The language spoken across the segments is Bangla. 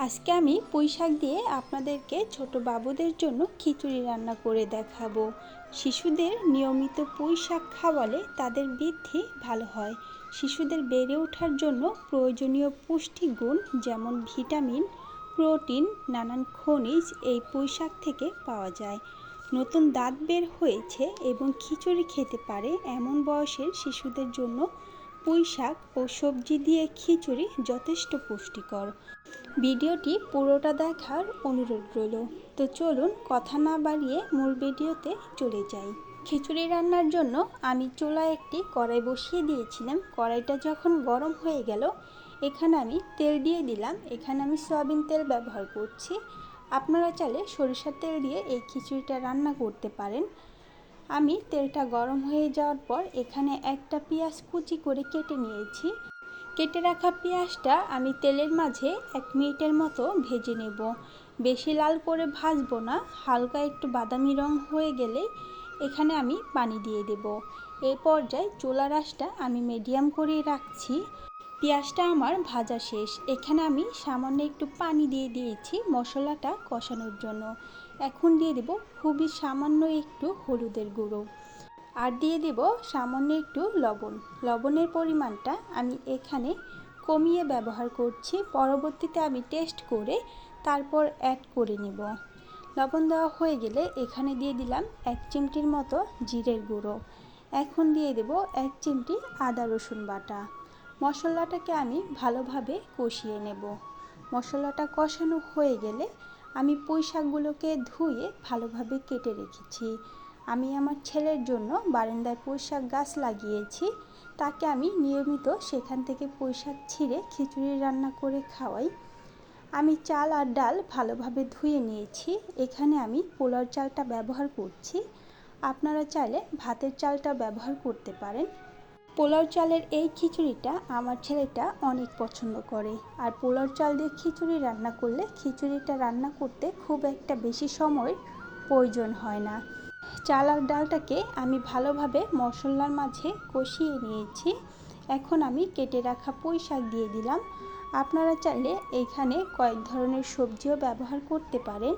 আজকে আমি পুঁই শাক দিয়ে আপনাদেরকে ছোট বাবুদের জন্য খিচুড়ি রান্না করে দেখাবো। শিশুদের নিয়মিত পুঁই শাক খাওয়ালে তাদের বৃদ্ধি ভালো হয়। শিশুদের বেড়ে ওঠার জন্য প্রয়োজনীয় পুষ্টিগুণ যেমন ভিটামিন, প্রোটিন, নানান খনিজ এই পুঁই শাক থেকে পাওয়া যায়। নতুন দাঁত বের হয়েছে এবং খিচুড়ি খেতে পারে এমন বয়সের শিশুদের জন্য পুঁই শাক ও সবজি দিয়ে খিচুড়ি যথেষ্ট পুষ্টিকর। ভিডিওটি পুরোটা দেখার অনুরোধ রইল। তো চলুন কথা না বাড়িয়ে মূল ভিডিওতে চলে যাই। খিচুড়ি রান্নার জন্য আমি চুলায় একটি কড়াই বসিয়ে দিয়েছিলাম। কড়াইটা যখন গরম হয়ে গেল, এখানে আমি তেল দিয়ে দিলাম। এখানে আমি সয়াবিন তেল ব্যবহার করছি। আপনারা চাইলে সরিষার তেল দিয়ে এই খিচুড়িটা রান্না করতে পারেন। আমি তেলটা গরম হয়ে যাওয়ার পর এখানে একটা পেঁয়াজ কুচি করে কেটে নিয়েছি। কেটে রাখা পেঁয়াজটা আমি তেলের মাঝে 1 মিনিটের মতো ভেজে নেব। বেশি লাল করে ভাজবো না, হালকা একটু বাদামি রং হয়ে গেলেই এখানে আমি পানি দিয়ে দেব। এই পর্যায়ে চুলার আঁচটা আমি মিডিয়াম করে রাখছি। পেঁয়াজটা আমার ভাজা শেষ। এখানে আমি সামান্য একটু পানি দিয়ে দিয়েছি মশলাটা কষানোর জন্য। এখন দিয়ে দেব খুবই সামান্য একটু হলুদের গুঁড়ো, আর দিয়ে দেব সামান্য একটু লবণ। লবণের পরিমাণটা আমি এখানে কমিয়ে ব্যবহার করছি। পরবর্তীতে আমি টেস্ট করে তারপর অ্যাড করে নেব। লবণ দেওয়া হয়ে গেলে এখানে দিয়ে দিলাম 1 চিমটির মতো জিরের গুঁড়ো। এখন দিয়ে দেব 1 চিমটি আদা রসুন বাটা। মশলাটাকে আমি ভালোভাবে কষিয়ে নেব। মশলাটা কষানো হয়ে গেলে আমি পুঁই শাকগুলোকে ধুয়ে ভালোভাবে কেটে রেখেছি। আমি আমার ছেলের জন্য বারান্দায় পুঁই শাক গাছ লাগিয়েছি। তাকে আমি নিয়মিত সেখান থেকে পুঁই শাক ছিঁড়ে খিচুড়ি রান্না করে খাওয়াই। আমি চাল আর ডাল ভালোভাবে ধুয়ে নিয়েছি। এখানে আমি পোলাও চালটা ব্যবহার করছি। আপনারা চাইলে ভাতের চালটা ব্যবহার করতে পারেন। পোলাও চালের এই খিচুড়িটা আমার ছেলেটা অনেক পছন্দ করে। আর পোলাও চাল দিয়ে খিচুড়ি রান্না করলে খিচুড়িটা রান্না করতে খুব একটা বেশি সময়ের প্রয়োজন হয় না। চাল আর ডালটাকে আমি ভালোভাবে মশলার মাঝে কষিয়ে নিয়েছি। এখন আমি কেটে রাখা পুঁই শাক দিয়ে দিলাম। আপনারা চাইলে এখানে কয়েক ধরনের সবজিও ব্যবহার করতে পারেন।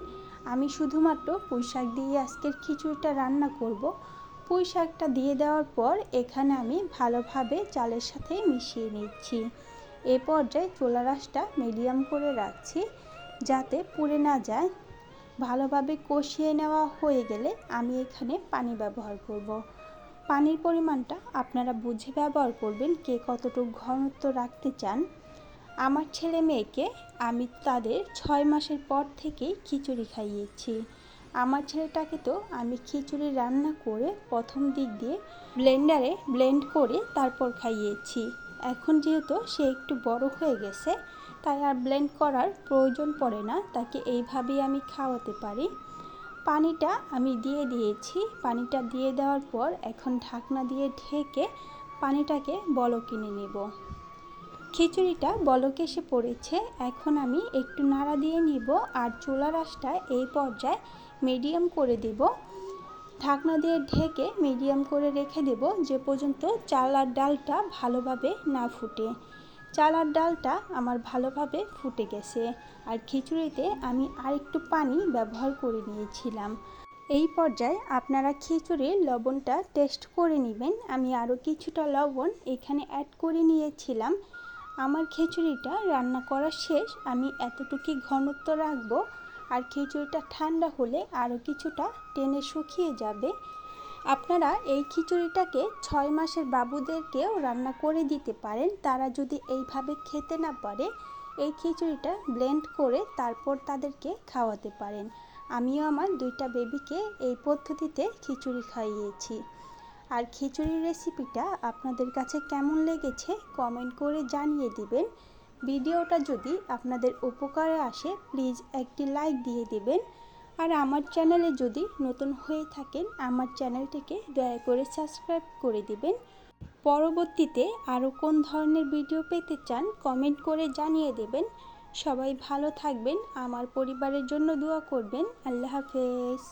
আমি শুধুমাত্র পুঁই শাক দিয়ে আজকের খিচুড়িটা রান্না করব। পুঁই শাকটা দিয়ে দেওয়ার পর এখানে আমি ভালোভাবে চালের সাথে মিশিয়ে নিচ্ছি। এ পর্যায়ে চুলার আঁচটা মিডিয়াম করে রাখছি যাতে পুড়ে না যায়। ভালোভাবে কষিয়ে নেওয়া হয়ে গেলে আমি এখানে পানি ব্যবহার করব। পানির পরিমাণটা আপনারা বুঝে ব্যবহার করবেন, কে কতটুকু ঘনত্ব রাখতে চান। আমার ছেলে মেয়েকে আমি তাদের 6 মাসের পর থেকেই খিচুড়ি খাইয়েছি। আমার ছেলেটাকে তো আমি খিচুড়ি রান্না করে প্রথম দিক দিয়ে ব্লেন্ডারে ব্লেন্ড করে তারপর খাইয়েছি। এখন যেহেতু সে একটু বড় হয়ে গেছে, তাই আর ব্লেন্ড করার প্রয়োজন পড়ে না, তাকে এইভাবেই আমি খাওয়াতে পারি। পানিটা আমি দিয়ে দিয়েছি। পানিটা দিয়ে দেওয়ার পর এখন ঢাকনা দিয়ে ঢেকে পানিটাকে বলক এনে নেব। খিচুড়িটা বলক এসে পড়েছে। এখন আমি একটু নাড়া দিয়ে নিব আর চুলার আঁচটা এই পর্যায়ে মিডিয়াম করে দেব। ঢাকনা দিয়ে ঢেকে মিডিয়াম করে রেখে দেব যে পর্যন্ত চাল আর ডালটা ভালোভাবে না ফুটে। চাল আর ডালটা আমার ভালোভাবে ফুটে গেছে। আর খিচুড়িতে আমি আরেকটু পানি ব্যবহার করে নিয়েছিলাম। এই পর্যায়ে আপনারা খিচুড়ির লবণটা টেস্ট করে নেবেন। আমি আরও কিছুটা লবণ এখানে অ্যাড করে নিয়েছিলাম। আমার খিচুড়িটা রান্না করা শেষ। আমি এতটুকুই ঘনত্ব রাখবো। আর খিচুড়িটা ঠান্ডা হলে আরও কিছুটা টেনে শুকিয়ে যাবে। আপনারা এই খিচুড়িটাকে 6 মাসের বাবুদেরকেও রান্না করে দিতে পারেন। তারা যদি এইভাবে খেতে না পারে, এই খিচুড়িটা ব্লেন্ড করে তারপর তাদেরকে খাওয়াতে পারেন। আমিও আমার 2টা বেবিকে এই পদ্ধতিতে খিচুড়ি খাইয়েছি। আর খিচুড়ির রেসিপিটা আপনাদের কাছে কেমন লেগেছে কমেন্ট করে জানিয়ে দিবেন। ভিডিওটা যদি আপনাদের উপকারে আসে প্লিজ একটি লাইক দিয়ে দেবেন। আর আমার চ্যানেলে যদি নতুন হয়ে থাকেন আমার চ্যানেলটিকে দয়া করে সাবস্ক্রাইব করে দিবেন। পরবর্তীতে আরও কোন ধরনের ভিডিও পেতে চান কমেন্ট করে জানিয়ে দেবেন। সবাই ভালো থাকবেন, আমার পরিবারের জন্য দোয়া করবেন। আল্লাহ হাফেজ।